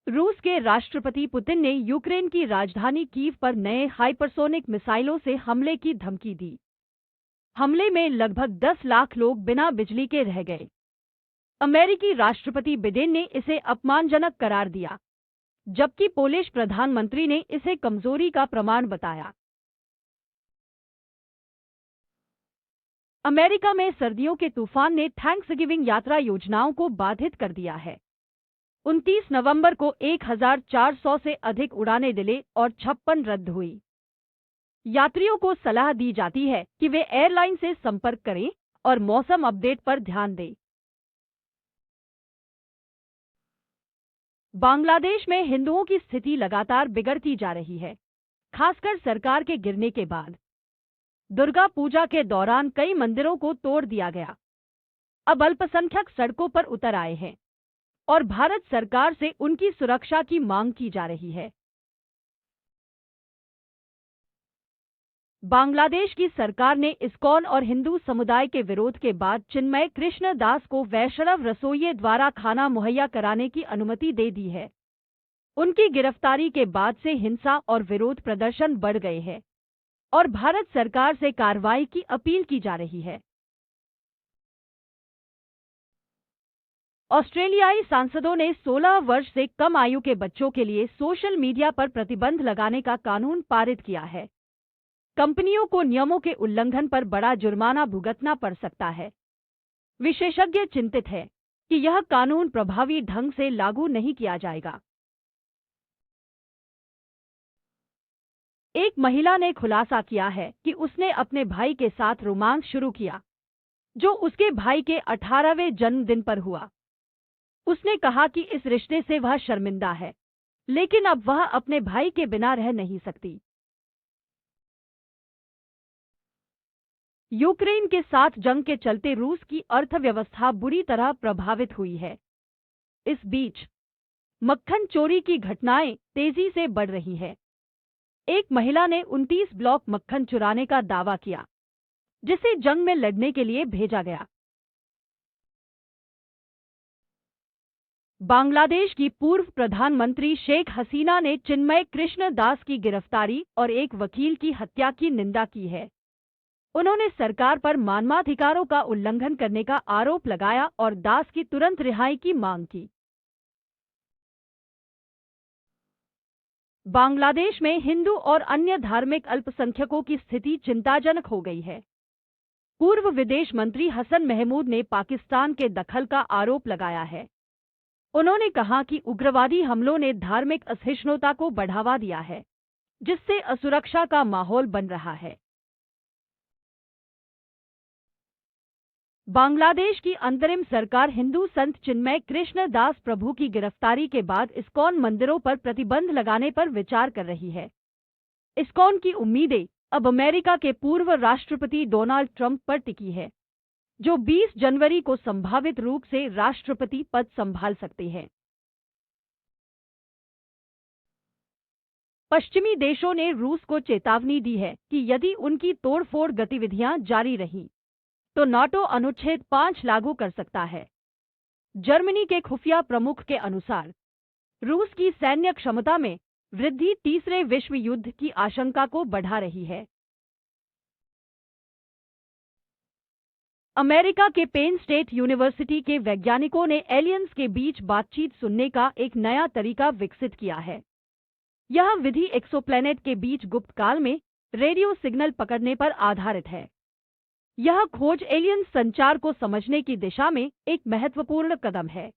रूस के राष्ट्रपति पुतिन ने यूक्रेन की राजधानी कीव पर नए हाइपरसोनिक मिसाइलों से हमले की धमकी दी। हमले में लगभग 10 लाख लोग बिना बिजली के रह गए। अमेरिकी राष्ट्रपति बिडेन ने इसे अपमानजनक करार दिया, जबकि पोलिश प्रधानमंत्री ने इसे कमजोरी का प्रमाण बताया। अमेरिका में सर्दियों के तूफान ने थैंक्सगिविंग यात्रा योजनाओं को बाधित कर दिया है। 29 नवंबर को 1400 से अधिक उड़ानें डिले और 56 रद्द हुई। यात्रियों को सलाह दी जाती है कि वे एयरलाइन से संपर्क करें और मौसम अपडेट पर ध्यान दें। बांग्लादेश में हिंदुओं की स्थिति लगातार बिगड़ती जा रही है, खासकर सरकार के गिरने के बाद। दुर्गा पूजा के दौरान कई मंदिरों को तोड़ दिया गया। अब अल्पसंख्यक सड़कों पर उतर आए हैं और भारत सरकार से उनकी सुरक्षा की मांग की जा रही है। बांग्लादेश की सरकार ने इस्कॉन और हिंदू समुदाय के विरोध के बाद चिन्मय कृष्ण दास को वैष्णव रसोइये द्वारा खाना मुहैया कराने की अनुमति दे दी है। उनकी गिरफ्तारी के बाद से हिंसा और विरोध प्रदर्शन बढ़ गए हैं और भारत सरकार से कार्रवाई की अपील की जा रही है। ऑस्ट्रेलियाई सांसदों ने 16 वर्ष से कम आयु के बच्चों के लिए सोशल मीडिया पर प्रतिबंध लगाने का कानून पारित किया है। कंपनियों को नियमों के उल्लंघन पर बड़ा जुर्माना भुगतना पड़ सकता है। विशेषज्ञ चिंतित है कि यह कानून प्रभावी ढंग से लागू नहीं किया जाएगा। एक महिला ने खुलासा किया है कि उसने अपने भाई के साथ रोमांस शुरू किया, जो उसके भाई के 18वें जन्मदिन पर हुआ। उसने कहा कि इस रिश्ते से वह शर्मिंदा है, लेकिन अब वह अपने भाई के बिना रह नहीं सकती। यूक्रेन के साथ जंग के चलते रूस की अर्थव्यवस्था बुरी तरह प्रभावित हुई है। इस बीच मक्खन चोरी की घटनाएं तेजी से बढ़ रही है। एक महिला ने 29 ब्लॉक मक्खन चुराने का दावा किया, जिसे जंग में लड़ने के लिए भेजा गया। बांग्लादेश की पूर्व प्रधानमंत्री शेख हसीना ने चिन्मय कृष्ण दास की गिरफ्तारी और एक वकील की हत्या की निंदा की है। उन्होंने सरकार पर मानवाधिकारों का उल्लंघन करने का आरोप लगाया और दास की तुरंत रिहाई की मांग की। बांग्लादेश में हिंदू और अन्य धार्मिक अल्पसंख्यकों की स्थिति चिंताजनक हो गई है। पूर्व विदेश मंत्री हसन महमूद ने पाकिस्तान के दखल का आरोप लगाया है। उन्होंने कहा कि उग्रवादी हमलों ने धार्मिक असहिष्णुता को बढ़ावा दिया है, जिससे असुरक्षा का माहौल बन रहा है। बांग्लादेश की अंतरिम सरकार हिंदू संत चिन्मय कृष्ण दास प्रभु की गिरफ्तारी के बाद इस्कॉन मंदिरों पर प्रतिबंध लगाने पर विचार कर रही है। इस्कॉन की उम्मीदें अब अमेरिका के पूर्व राष्ट्रपति डोनाल्ड ट्रंप पर टिकी है, जो 20 जनवरी को संभावित रूप से राष्ट्रपति पद संभाल सकते हैं। पश्चिमी देशों ने रूस को चेतावनी दी है कि यदि उनकी तोड़फोड़ गतिविधियां जारी रहीं, तो नाटो अनुच्छेद 5 लागू कर सकता है। जर्मनी के खुफिया प्रमुख के अनुसार रूस की सैन्य क्षमता में वृद्धि तीसरे विश्व युद्ध की आशंका को बढ़ा रही है। अमेरिका के पेन स्टेट यूनिवर्सिटी के वैज्ञानिकों ने एलियंस के बीच बातचीत सुनने का एक नया तरीका विकसित किया है। यह विधि एक्सोप्लैनेट के बीच गुप्त काल में रेडियो सिग्नल पकड़ने पर आधारित है। यह खोज एलियंस संचार को समझने की दिशा में एक महत्वपूर्ण कदम है।